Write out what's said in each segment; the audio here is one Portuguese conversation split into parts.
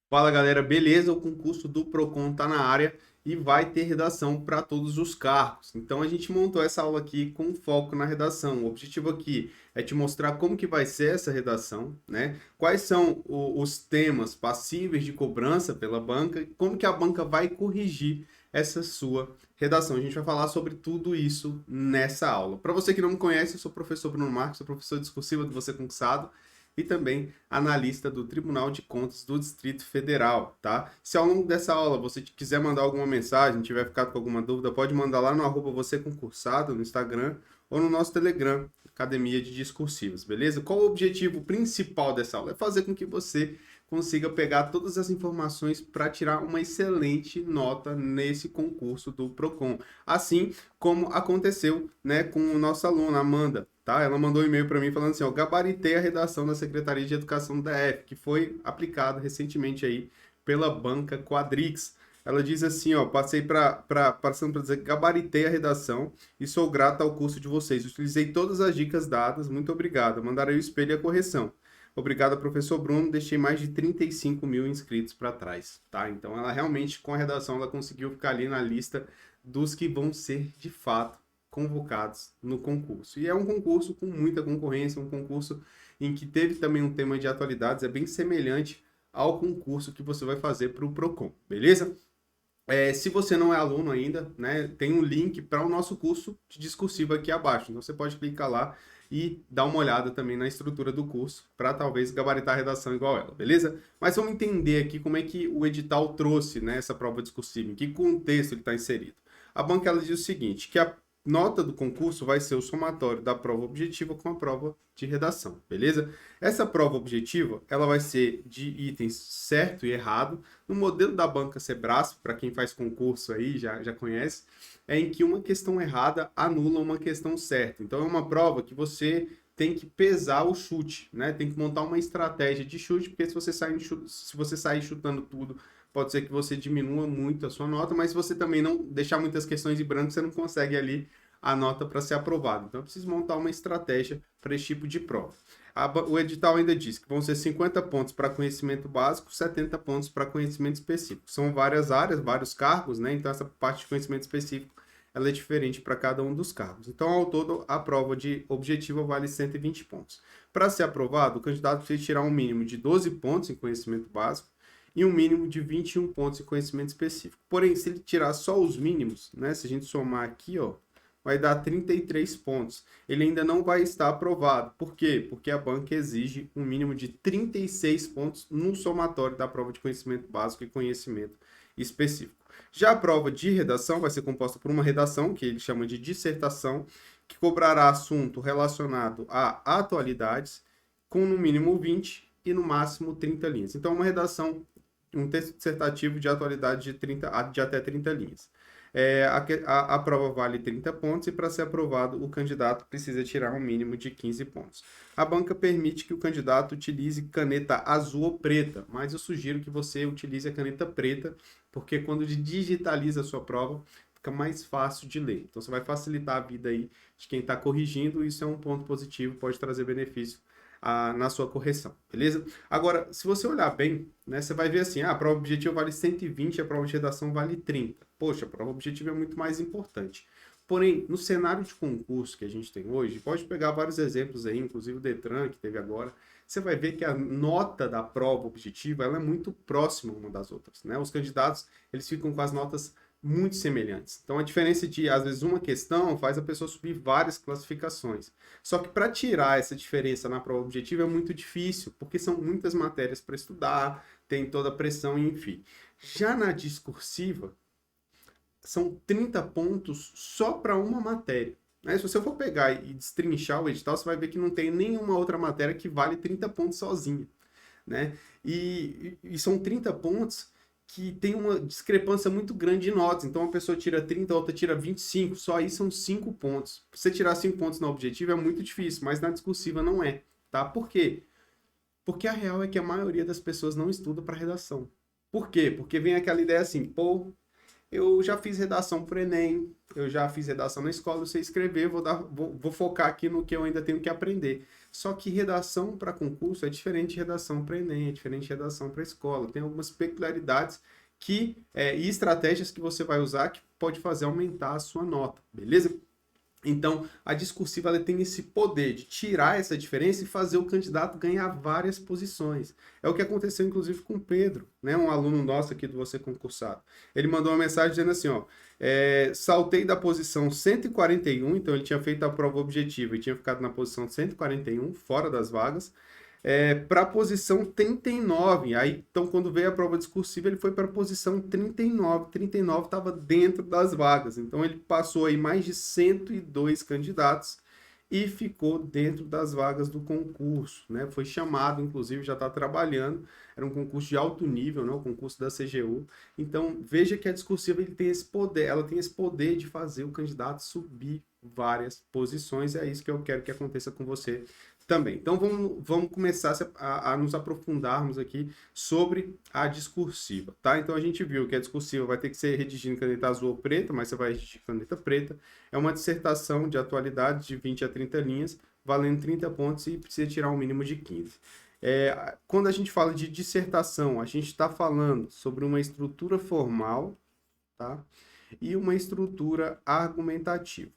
Fala galera, beleza? O concurso do Procon tá na área e vai ter redação para todos os cargos. Então a gente montou essa aula aqui com foco na redação. O objetivo aqui é te mostrar como que vai ser essa redação, né? Quais são os temas passíveis de cobrança pela banca, como que a banca vai corrigir essa sua redação. A gente vai falar sobre tudo isso nessa aula. Para você que não me conhece, eu sou o professor Bruno Marques, sou professor discursivo do Você Concursado e também analista do Tribunal de Contas do Distrito Federal, tá? Se ao longo dessa aula você quiser mandar alguma mensagem, tiver ficado com alguma dúvida, pode mandar lá no @você concursado no Instagram ou no nosso Telegram, Academia de Discursivos, beleza? Qual o objetivo principal dessa aula? É fazer com que você consiga pegar todas as informações para tirar uma excelente nota nesse concurso do Procon. Assim como aconteceu, né, com o nosso aluno, Amanda, tá? Ela mandou um e-mail para mim falando assim, ó, gabaritei a redação da Secretaria de Educação da F, que foi aplicada recentemente aí pela banca Quadrix. Ela diz assim, ó, passando para dizer que gabaritei a redação e sou grata ao curso de vocês. Utilizei todas as dicas dadas, muito obrigada. Mandarei o espelho e a correção. Obrigado, professor Bruno. Deixei mais de 35 mil inscritos para trás, tá? Então, ela realmente, com a redação, ela conseguiu ficar ali na lista dos que vão ser, de fato, convocados no concurso. E é um concurso com muita concorrência, um concurso em que teve também um tema de atualidades, é bem semelhante ao concurso que você vai fazer para o Procon, beleza? Se você não é aluno ainda, né, tem um link para o nosso curso de discursivo aqui abaixo. Então você pode clicar lá e dar uma olhada também na estrutura do curso para talvez gabaritar a redação igual ela, beleza? Mas vamos entender aqui como é que o edital trouxe, né, essa prova discursiva, em que contexto ele está inserido. A banca ela diz o seguinte, que a nota do concurso vai ser o somatório da prova objetiva com a prova de redação, beleza? Essa prova objetiva, ela vai ser de itens certo e errado. No modelo da banca Sebrasp, para quem faz concurso aí, já conhece, é em que uma questão errada anula uma questão certa. Então é uma prova que você tem que pesar o chute, né? Tem que montar uma estratégia de chute, porque se você sair chutando tudo, pode ser que você diminua muito a sua nota, mas se você também não deixar muitas questões em branco, você não consegue ali a nota para ser aprovado. Então, eu preciso montar uma estratégia para esse tipo de prova. O edital ainda diz que vão ser 50 pontos para conhecimento básico, 70 pontos para conhecimento específico. São várias áreas, vários cargos, né? Então, essa parte de conhecimento específico ela é diferente para cada um dos cargos. Então, ao todo, a prova de objetiva vale 120 pontos. Para ser aprovado, o candidato precisa tirar um mínimo de 12 pontos em conhecimento básico e um mínimo de 21 pontos em conhecimento específico. Porém, se ele tirar só os mínimos, né? Se a gente somar aqui, ó, vai dar 33 pontos. Ele ainda não vai estar aprovado. Por quê? Porque a banca exige um mínimo de 36 pontos no somatório da prova de conhecimento básico e conhecimento específico. Já a prova de redação vai ser composta por uma redação, que ele chama de dissertação, que cobrará assunto relacionado a atualidades, com no mínimo 20 e no máximo 30 linhas. Então, uma redação, um texto dissertativo de atualidade de até 30 linhas. A prova vale 30 pontos e para ser aprovado o candidato precisa tirar um mínimo de 15 pontos. A banca permite que o candidato utilize caneta azul ou preta, mas eu sugiro que você utilize a caneta preta, porque quando digitaliza a sua prova, fica mais fácil de ler. Então você vai facilitar a vida aí de quem está corrigindo, isso é um ponto positivo, pode trazer benefício na sua correção, beleza? Agora, se você olhar bem, né, você vai ver assim, a prova objetiva vale 120, a prova de redação vale 30. Poxa, a prova objetiva é muito mais importante. Porém, no cenário de concurso que a gente tem hoje, pode pegar vários exemplos aí, inclusive o Detran, que teve agora, você vai ver que a nota da prova objetiva ela é muito próxima uma das outras, né? Os candidatos, eles ficam com as notas muito semelhantes. Então, a diferença de, às vezes, uma questão faz a pessoa subir várias classificações. Só que para tirar essa diferença na prova objetiva é muito difícil, porque são muitas matérias para estudar, tem toda a pressão, enfim. Já na discursiva, são 30 pontos só para uma matéria. Né? Se você for pegar e destrinchar o edital, você vai ver que não tem nenhuma outra matéria que vale 30 pontos sozinha. Né? E são 30 pontos que tem uma discrepância muito grande de notas. Então, uma pessoa tira 30, a outra tira 25, só aí são 5 pontos. Pra você tirar 5 pontos na objetiva é muito difícil, mas na discursiva não é. Tá? Por quê? Porque a real é que a maioria das pessoas não estuda para redação. Por quê? Porque vem aquela ideia assim, pô, eu já fiz redação para o Enem, eu já fiz redação na escola, eu sei escrever, vou focar aqui no que eu ainda tenho que aprender. Só que redação para concurso é diferente de redação para Enem, é diferente de redação para escola. Tem algumas peculiaridades e estratégias que você vai usar que pode fazer aumentar a sua nota, beleza? Então, a discursiva ela tem esse poder de tirar essa diferença e fazer o candidato ganhar várias posições. É o que aconteceu, inclusive, com o Pedro, né? Um aluno nosso aqui do Você Concursado. Ele mandou uma mensagem dizendo assim, ó, saltei da posição 141, então ele tinha feito a prova objetiva e tinha ficado na posição 141, fora das vagas, para a posição 39. Aí, então, quando veio a prova discursiva, ele foi para a posição 39. 39 estava dentro das vagas. Então, ele passou aí mais de 102 candidatos e ficou dentro das vagas do concurso, né? Foi chamado, inclusive, já está trabalhando. Era um concurso de alto nível, né? O concurso da CGU. Então, veja que a discursiva ele tem esse poder, ela tem esse poder de fazer o candidato subir várias posições. É isso que eu quero que aconteça com você também. Então vamos começar a nos aprofundarmos aqui sobre a discursiva, tá? Então a gente viu que a discursiva vai ter que ser redigida em caneta azul ou preta, mas você vai redigir caneta preta. É uma dissertação de atualidade de 20 a 30 linhas, valendo 30 pontos e precisa tirar um mínimo de 15. Quando a gente fala de dissertação, a gente está falando sobre uma estrutura formal, tá? E uma estrutura argumentativa.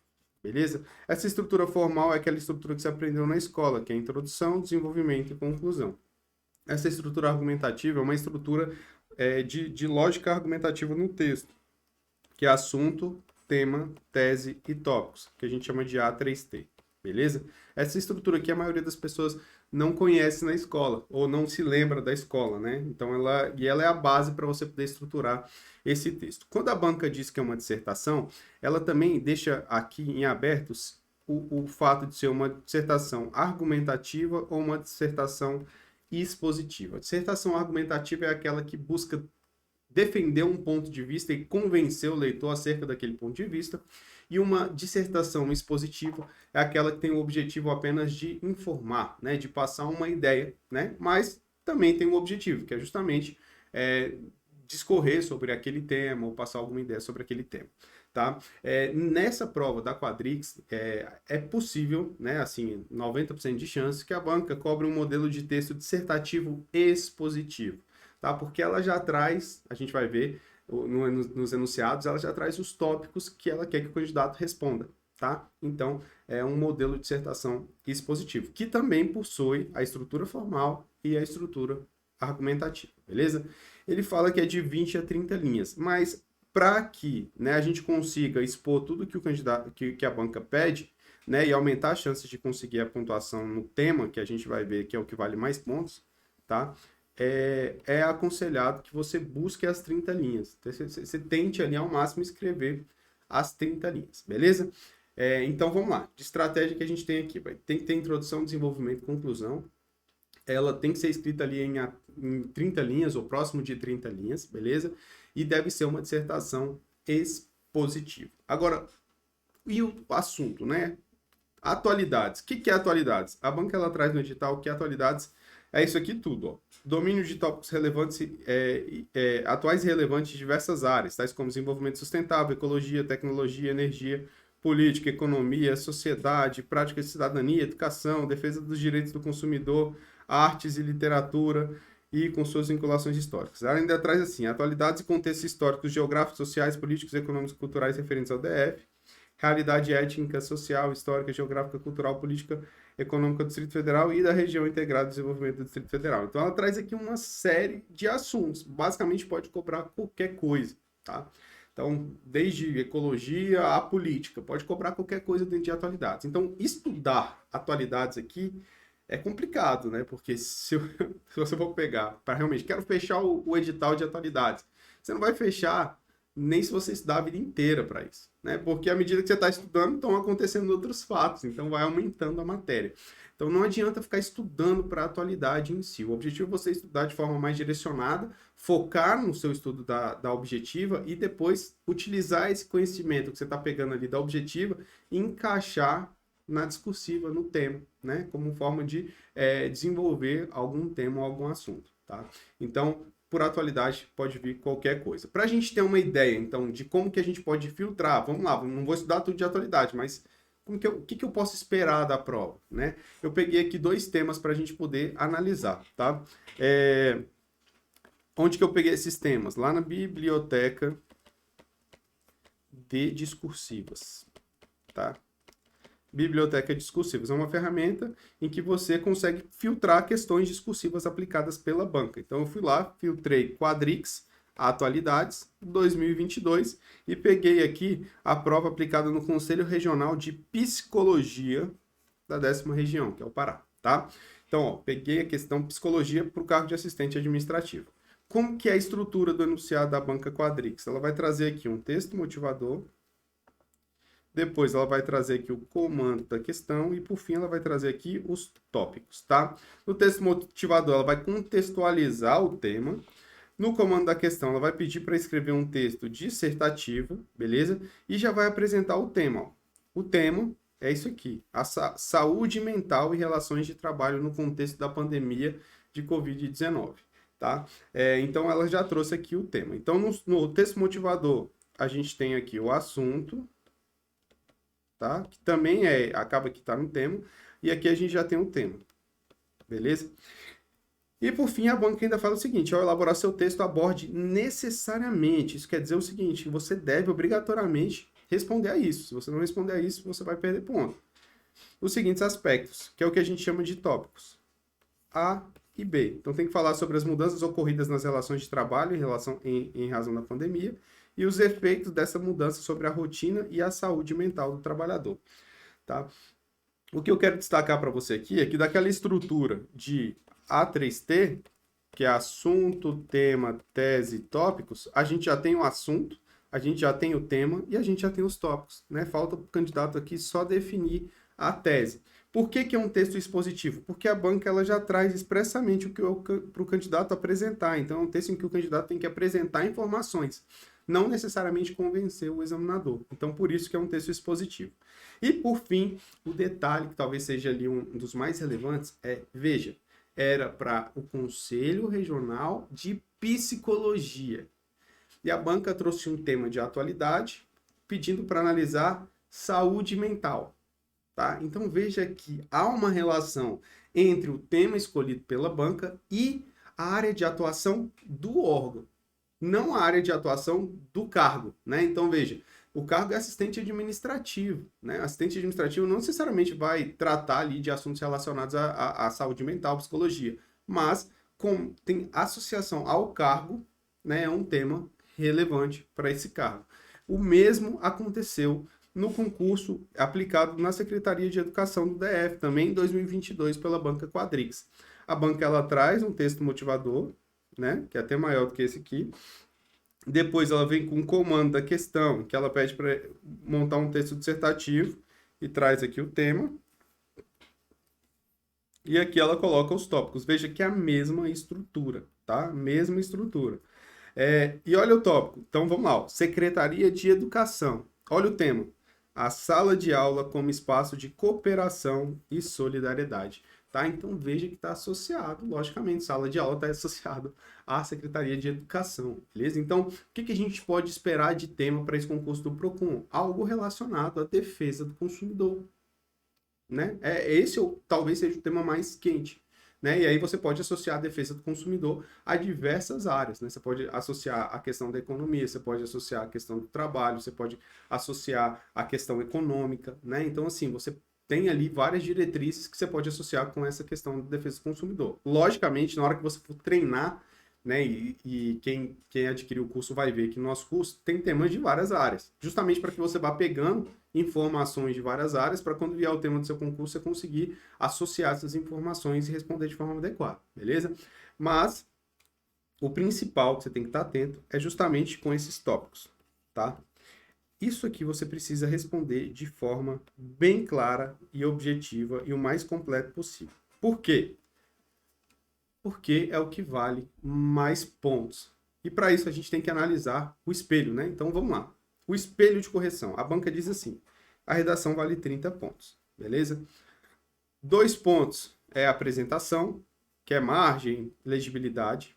Beleza? Essa estrutura formal é aquela estrutura que você aprendeu na escola, que é introdução, desenvolvimento e conclusão. Essa estrutura argumentativa é uma estrutura de lógica argumentativa no texto, que é assunto, tema, tese e tópicos, que a gente chama de A3T. Beleza? Essa estrutura aqui a maioria das pessoas não conhece na escola, ou não se lembra da escola, né? Então ela é a base para você poder estruturar esse texto. Quando a banca diz que é uma dissertação, ela também deixa aqui em abertos o fato de ser uma dissertação argumentativa ou uma dissertação expositiva. A dissertação argumentativa é aquela que busca defender um ponto de vista e convencer o leitor acerca daquele ponto de vista. E uma dissertação expositiva é aquela que tem o objetivo apenas de informar, né, de passar uma ideia, né, mas também tem um objetivo, que é justamente discorrer sobre aquele tema ou passar alguma ideia sobre aquele tema. Tá? Nessa prova da Quadrix, é possível, né, assim, 90% de chance que a banca cobre um modelo de texto dissertativo expositivo. Tá? Porque ela já traz, a gente vai ver nos enunciados, ela já traz os tópicos que ela quer que o candidato responda. Tá? Então, é um modelo de dissertação expositivo, que também possui a estrutura formal e a estrutura argumentativa, beleza? Ele fala que é de 20 a 30 linhas, mas para que, né, a gente consiga expor tudo que o candidato, que a banca pede, né, e aumentar as chances de conseguir a pontuação no tema, que a gente vai ver que é o que vale mais pontos, tá? É aconselhado que você busque as 30 linhas. Então, você tente ali ao máximo escrever as 30 linhas, beleza? Então vamos lá. De estratégia que a gente tem aqui, tem que ter introdução, desenvolvimento e conclusão. Ela tem que ser escrita ali em 30 linhas ou próximo de 30 linhas, beleza? E deve ser uma dissertação expositiva. Agora, e o assunto, né? Atualidades. O que é atualidades? A banca ela traz no edital que atualidades é isso aqui tudo, ó. Domínio de tópicos relevantes, atuais e relevantes de diversas áreas, tais como desenvolvimento sustentável, ecologia, tecnologia, energia, política, economia, sociedade, prática de cidadania, educação, defesa dos direitos do consumidor, artes e literatura e com suas vinculações históricas. Ela ainda traz assim, atualidades e contextos históricos, geográficos, sociais, políticos, econômicos e culturais referentes ao DF, realidade étnica, social, histórica, geográfica, cultural, política, econômica do Distrito Federal e da região integrada de desenvolvimento do Distrito Federal. Então ela traz aqui uma série de assuntos, basicamente pode cobrar qualquer coisa, tá? Então, desde ecologia à política, pode cobrar qualquer coisa dentro de atualidades. Então, estudar atualidades aqui é complicado, né? Porque se você for pegar para realmente, quero fechar o edital de atualidades, você não vai fechar nem se você estudar a vida inteira para isso, né? Porque à medida que você está estudando, estão acontecendo outros fatos, então vai aumentando a matéria. Então não adianta ficar estudando para a atualidade em si. O objetivo é você estudar de forma mais direcionada, focar no seu estudo da objetiva e depois utilizar esse conhecimento que você está pegando ali da objetiva e encaixar na discursiva, no tema, né? Como forma de desenvolver algum tema ou algum assunto, tá? Então, por atualidade pode vir qualquer coisa. Para a gente ter uma ideia, então, de como que a gente pode filtrar, vamos lá, não vou estudar tudo de atualidade, mas o que eu posso esperar da prova, né? Eu peguei aqui 2 temas para a gente poder analisar, tá? Onde que eu peguei esses temas? Lá na biblioteca de discursivas, tá? Biblioteca Discursivas é uma ferramenta em que você consegue filtrar questões discursivas aplicadas pela banca. Então, eu fui lá, filtrei Quadrix, atualidades, 2022, e peguei aqui a prova aplicada no Conselho Regional de Psicologia da 10ª região, que é o Pará, tá? Então, ó, peguei a questão psicologia para o cargo de assistente administrativo. Como que é a estrutura do enunciado da banca Quadrix? Ela vai trazer aqui um texto motivador, depois ela vai trazer aqui o comando da questão e, por fim, ela vai trazer aqui os tópicos, tá? No texto motivador, ela vai contextualizar o tema. No comando da questão, ela vai pedir para escrever um texto dissertativo, beleza? E já vai apresentar o tema, ó. O tema é isso aqui, a saúde mental e relações de trabalho no contexto da pandemia de Covid-19, tá? Então, ela já trouxe aqui o tema. Então, no texto motivador, a gente tem aqui o assunto, tá? Que também acaba que está no tema, e aqui a gente já tem o tema, beleza? E por fim, a banca ainda fala o seguinte: ao elaborar seu texto, aborde necessariamente. Isso quer dizer o seguinte: você deve obrigatoriamente responder a isso. Se você não responder a isso, você vai perder ponto. Os seguintes aspectos, que é o que a gente chama de tópicos: A e B. Então tem que falar sobre as mudanças ocorridas nas relações de trabalho em razão da pandemia, e os efeitos dessa mudança sobre a rotina e a saúde mental do trabalhador, tá? O que eu quero destacar para você aqui é que daquela estrutura de A3T, que é assunto, tema, tese, tópicos, a gente já tem o assunto, a gente já tem o tema e a gente já tem os tópicos, né? Falta para o candidato aqui só definir a tese. Por que é um texto expositivo? Porque a banca ela já traz expressamente o que para o candidato apresentar. Então, é um texto em que o candidato tem que apresentar informações, não necessariamente convencer o examinador. Então, por isso que é um texto expositivo. E, por fim, o detalhe que talvez seja ali um dos mais relevantes veja, era para o Conselho Regional de Psicologia. E a banca trouxe um tema de atualidade, pedindo para analisar saúde mental. Tá? Então, veja que há uma relação entre o tema escolhido pela banca e a área de atuação do órgão, não a área de atuação do cargo, né? Então, veja, o cargo é assistente administrativo, né? Assistente administrativo não necessariamente vai tratar ali de assuntos relacionados à saúde mental, psicologia, mas como tem associação ao cargo, né? É um tema relevante para esse cargo. O mesmo aconteceu no concurso aplicado na Secretaria de Educação do DF, também em 2022 pela banca Quadrix. A banca ela traz um texto motivador, né, que é até maior do que esse aqui. Depois ela vem com o comando da questão, que ela pede para montar um texto dissertativo e traz aqui o tema. E aqui ela coloca os tópicos. Veja que é a mesma estrutura, tá? Mesma estrutura. E olha o tópico. Então vamos lá. Ó. Secretaria de Educação. Olha o tema. A sala de aula como espaço de cooperação e solidariedade. Tá? Então veja que está associado, logicamente, sala de aula está associado à Secretaria de Educação, beleza? Então, o que a gente pode esperar de tema para esse concurso do PROCON? Algo relacionado à defesa do consumidor, né? Esse talvez seja o tema mais quente, né? E aí você pode associar a defesa do consumidor a diversas áreas, né? Você pode associar a questão da economia, você pode associar a questão do trabalho, você pode associar a questão econômica, né? Então, assim, você tem ali várias diretrizes que você pode associar com essa questão de defesa do consumidor. Logicamente, na hora que você for treinar, né, e quem adquiriu o curso vai ver que no nosso curso tem temas de várias áreas, justamente para que você vá pegando informações de várias áreas, para quando vier o tema do seu concurso, você conseguir associar essas informações e responder de forma adequada, beleza? Mas o principal que você tem que estar atento é justamente com esses tópicos, tá? Isso aqui você precisa responder de forma bem clara e objetiva e o mais completo possível. Por quê? Porque é o que vale mais pontos. E para isso a gente tem que analisar o espelho, né? Então vamos lá. O espelho de correção. A banca diz assim: a redação vale 30 pontos, beleza? 2 pontos é a apresentação, que é margem, legibilidade.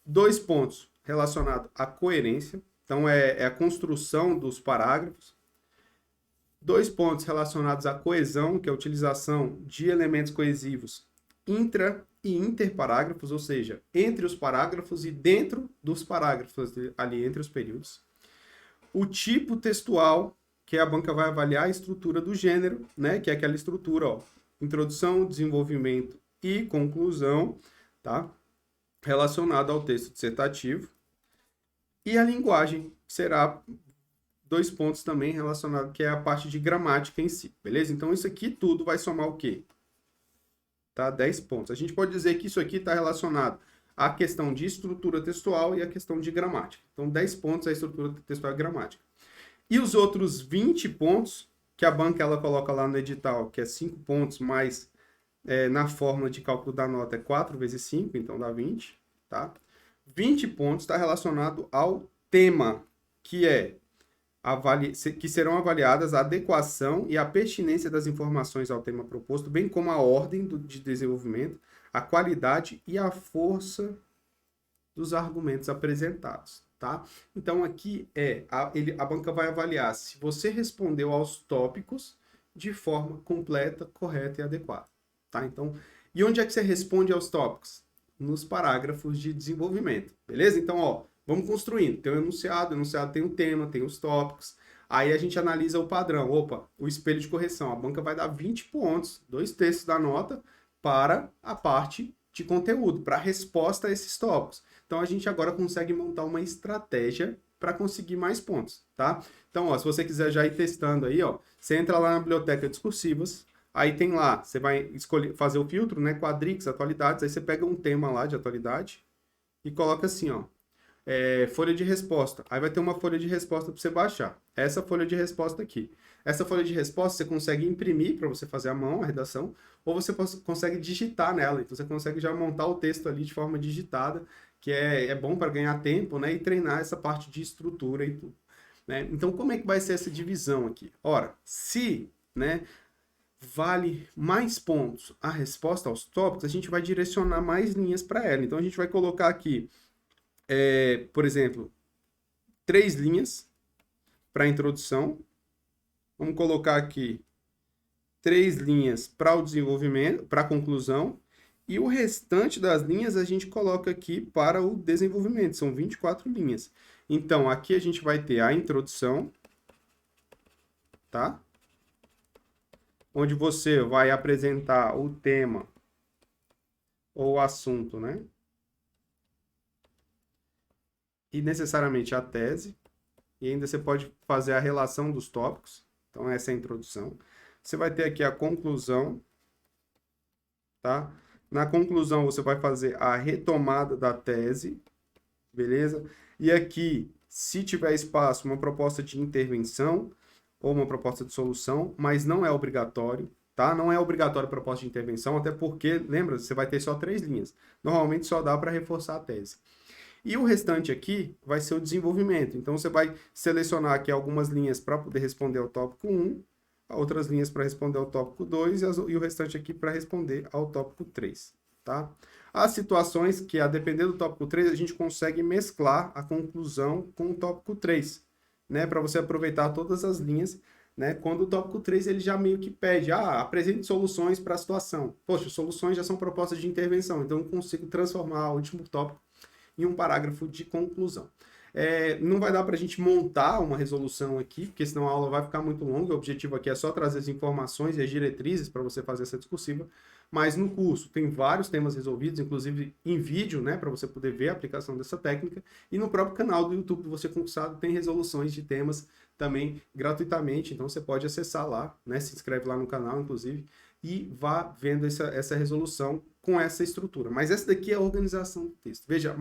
2 pontos relacionados à coerência, então é a construção dos parágrafos. 2 pontos relacionados à coesão, que é a utilização de elementos coesivos intra e interparágrafos, ou seja, entre os parágrafos e dentro dos parágrafos, ali entre os períodos. O tipo textual, que a banca vai avaliar a estrutura do gênero, né, que é aquela estrutura, ó, introdução, desenvolvimento e conclusão, tá? Relacionado ao texto dissertativo. E a linguagem será 2 pontos também relacionados, que é a parte de gramática em si, beleza? Então, isso aqui tudo vai somar o quê? Tá? 10 pontos. A gente pode dizer que isso aqui está relacionado à questão de estrutura textual e à questão de gramática. Então, 10 pontos é a estrutura textual e gramática. E os outros 20 pontos, que a banca ela coloca lá no edital, que é 5 pontos, mais na fórmula de cálculo da nota é 4 vezes 5, então dá 20, tá? 20 pontos está relacionado ao tema, que que serão avaliadas a adequação e a pertinência das informações ao tema proposto, bem como a ordem de desenvolvimento, a qualidade e a força dos argumentos apresentados, tá? Então, aqui a banca vai avaliar se você respondeu aos tópicos de forma completa, correta e adequada, tá? Então, e onde é que você responde aos tópicos? Nos parágrafos de desenvolvimento, beleza? Então, ó, vamos construindo. Tem o enunciado tem o tema, tem os tópicos. Aí a gente analisa o padrão. Opa, o espelho de correção. A banca vai dar 20 pontos, 2/3 da nota, para a parte de conteúdo, para a resposta a esses tópicos. Então, a gente agora consegue montar uma estratégia para conseguir mais pontos, tá? Então, ó, se você quiser já ir testando aí, ó, você entra lá na biblioteca discursivas, aí tem lá, você vai escolher, fazer o filtro, né, quadrix, atualidades, aí você pega um tema lá de atualidade e coloca assim, ó, folha de resposta. Aí vai ter uma folha de resposta para você baixar. Essa folha de resposta aqui. Essa folha de resposta você consegue imprimir para você fazer à mão a redação, ou você consegue digitar nela. Então você consegue já montar o texto ali de forma digitada, que é bom para ganhar tempo, né, e treinar essa parte de estrutura e tudo, né? Então como é que vai ser essa divisão aqui? Ora, se, né, vale mais pontos a resposta aos tópicos, a gente vai direcionar mais linhas para ela. Então a gente vai colocar aqui, por exemplo, 3 linhas para a introdução. Vamos colocar aqui 3 linhas para o desenvolvimento, para a conclusão. E o restante das linhas a gente coloca aqui para o desenvolvimento. São 24 linhas. Então, aqui a gente vai ter a introdução, tá? Onde você vai apresentar o tema ou o assunto, né? E necessariamente a tese. E ainda você pode fazer a relação dos tópicos. Então, essa é a introdução. Você vai ter aqui a conclusão, tá? Na conclusão, você vai fazer a retomada da tese, beleza? E aqui, se tiver espaço, uma proposta de intervenção ou uma proposta de solução, mas não é obrigatório, tá? Não é obrigatório a proposta de intervenção, até porque, lembra, você vai ter só 3 linhas. Normalmente só dá para reforçar a tese. E o restante aqui vai ser o desenvolvimento. Então, você vai selecionar aqui algumas linhas para poder responder ao tópico 1, outras linhas para responder ao tópico 2 e o restante aqui para responder ao tópico 3, tá? As situações que, a depender do tópico 3, a gente consegue mesclar a conclusão com o tópico 3, né? Para você aproveitar todas as linhas, né? Quando o tópico 3 ele já meio que pede, apresente soluções para a situação. Poxa, soluções já são propostas de intervenção, então eu consigo transformar o último tópico em um parágrafo de conclusão. Não vai dar para a gente montar uma resolução aqui, porque senão a aula vai ficar muito longa. O objetivo aqui é só trazer as informações e as diretrizes para você fazer essa discursiva. Mas no curso tem vários temas resolvidos, inclusive em vídeo, né, para você poder ver a aplicação dessa técnica. E no próprio canal do YouTube do Você Concursado tem resoluções de temas também gratuitamente. Então você pode acessar lá, né, se inscreve lá no canal, inclusive, e vá vendo essa resolução com essa estrutura. Mas essa daqui é a organização do texto. Veja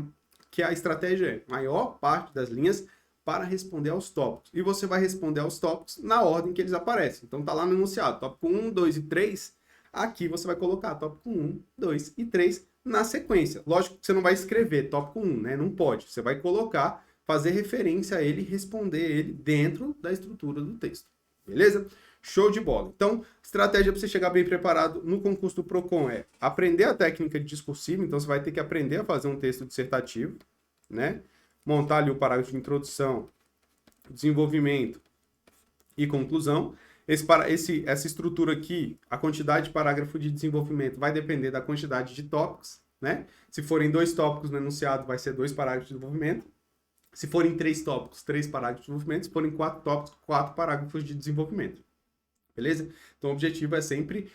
que a estratégia é maior parte das linhas para responder aos tópicos. E você vai responder aos tópicos na ordem que eles aparecem. Então tá lá no enunciado, tópico 1, 2 e 3. Aqui você vai colocar tópico 1, 2 e 3 na sequência. Lógico que você não vai escrever tópico 1, né? Não pode. Você vai colocar, fazer referência a ele e responder ele dentro da estrutura do texto. Beleza? Show de bola. Então, estratégia para você chegar bem preparado no concurso do PROCON é aprender a técnica de discursivo. Então, você vai ter que aprender a fazer um texto dissertativo, né? Montar ali o parágrafo de introdução, desenvolvimento e conclusão. Essa estrutura aqui, a quantidade de parágrafo de desenvolvimento vai depender da quantidade de tópicos, né? Se forem 2 tópicos no enunciado, vai ser 2 parágrafos de desenvolvimento. Se forem 3 tópicos, 3 parágrafos de desenvolvimento. Se forem 4 tópicos, 4 parágrafos de desenvolvimento. Beleza? Então, o objetivo é sempre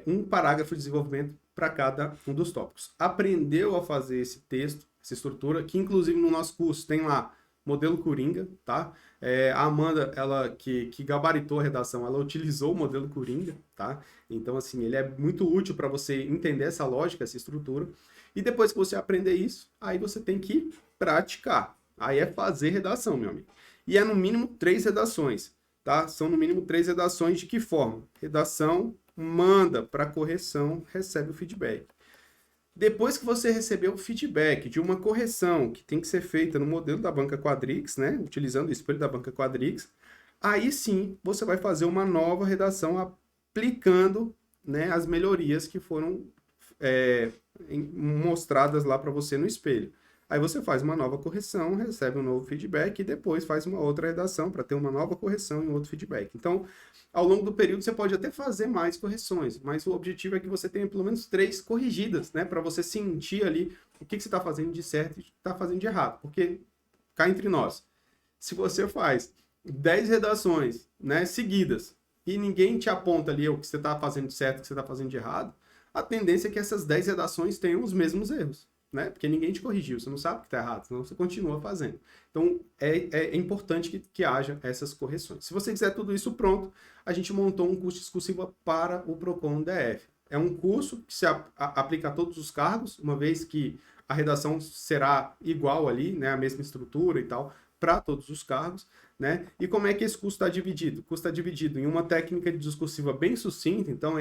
um parágrafo de desenvolvimento para cada um dos tópicos. Aprendeu a fazer esse texto, essa estrutura, que inclusive no nosso curso tem lá modelo Coringa, tá? A Amanda, ela que gabaritou a redação, ela utilizou o modelo Coringa, tá? Então, assim, ele é muito útil para você entender essa lógica, essa estrutura. E depois que você aprender isso, aí você tem que praticar. Aí é fazer redação, meu amigo. E é no mínimo 3 redações, tá? São no mínimo 3 redações de que forma? Redação, manda para correção, recebe o feedback. Depois que você recebeu o feedback de uma correção que tem que ser feita no modelo da banca Quadrix, né? Utilizando o espelho da banca Quadrix, aí sim você vai fazer uma nova redação aplicando, né, as melhorias que foram mostradas lá para você no espelho. Aí você faz uma nova correção, recebe um novo feedback e depois faz uma outra redação para ter uma nova correção e um outro feedback. Então, ao longo do período você pode até fazer mais correções, mas o objetivo é que você tenha pelo menos 3 corrigidas, né? Para você sentir ali o que você está fazendo de certo e está fazendo de errado. Porque, cá entre nós, se você faz 10 redações, né, seguidas e ninguém te aponta ali o que você está fazendo de certo e o que você está fazendo de errado, a tendência é que essas 10 redações tenham os mesmos erros, né? Porque ninguém te corrigiu, você não sabe o que está errado, senão você continua fazendo. Então, é importante que haja essas correções. Se você quiser tudo isso pronto, a gente montou um curso discursivo para o Procon DF. É um curso que se aplica a todos os cargos, uma vez que a redação será igual ali, né? A mesma estrutura e tal, para todos os cargos, né? E como é que esse curso está dividido? O curso está dividido em uma técnica de discursiva bem sucinta, então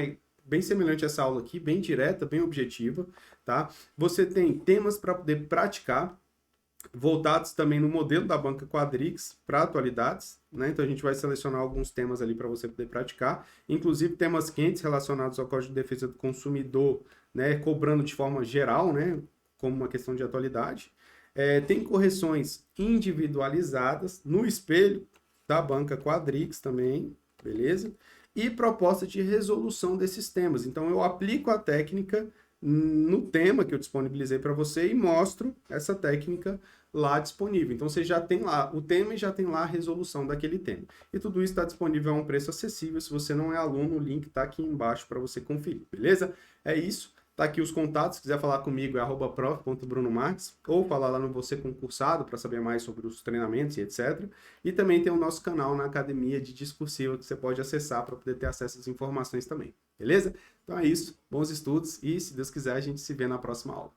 bem semelhante a essa aula aqui, bem direta, bem objetiva, tá? Você tem temas para poder praticar, voltados também no modelo da banca Quadrix para atualidades, né? Então a gente vai selecionar alguns temas ali para você poder praticar, inclusive temas quentes relacionados ao Código de Defesa do Consumidor, né? Cobrando de forma geral, né? Como uma questão de atualidade. Tem correções individualizadas no espelho da banca Quadrix também, beleza? E proposta de resolução desses temas. Então, eu aplico a técnica no tema que eu disponibilizei para você e mostro essa técnica lá disponível. Então, você já tem lá o tema e já tem lá a resolução daquele tema. E tudo isso está disponível a um preço acessível. Se você não é aluno, o link está aqui embaixo para você conferir, beleza? É isso. Tá aqui os contatos, se quiser falar comigo é @prof.brunomarques ou falar lá no Você Concursado para saber mais sobre os treinamentos e etc. E também tem o nosso canal na Academia de Discursiva que você pode acessar para poder ter acesso às informações também, beleza? Então é isso, bons estudos e se Deus quiser a gente se vê na próxima aula.